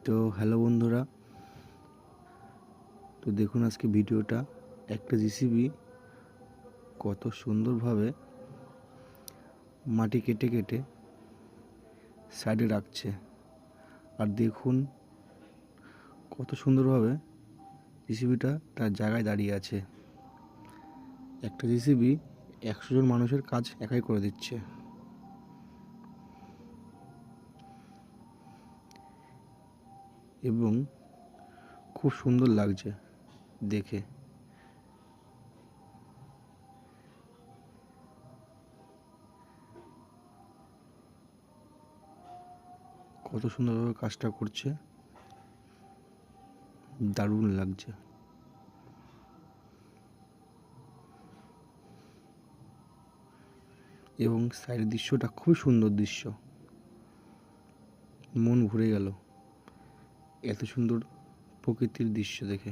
তো হ্যালো বন্ধুরা, তো দেখুন আজকে ভিডিওটা একটা জিসিবি কত সুন্দরভাবে মাটি কেটে কেটে সাইডে রাখছে। আর দেখুন কত সুন্দরভাবে জিসিবিটা তার জায়গায় দাঁড়িয়ে আছে। একটা জিসিবি 100 জন মানুষের কাজ একাই করে দিচ্ছে। এবং খুব সুন্দর লাগছে দেখে। কত সুন্দরভাবে কাজটা করছে, দারুণ লাগছে। এবং সাইডের দৃশ্যটা খুবই সুন্দর দৃশ্য, মন ভরে গেল এত সুন্দর প্রকৃতির দৃশ্য দেখে।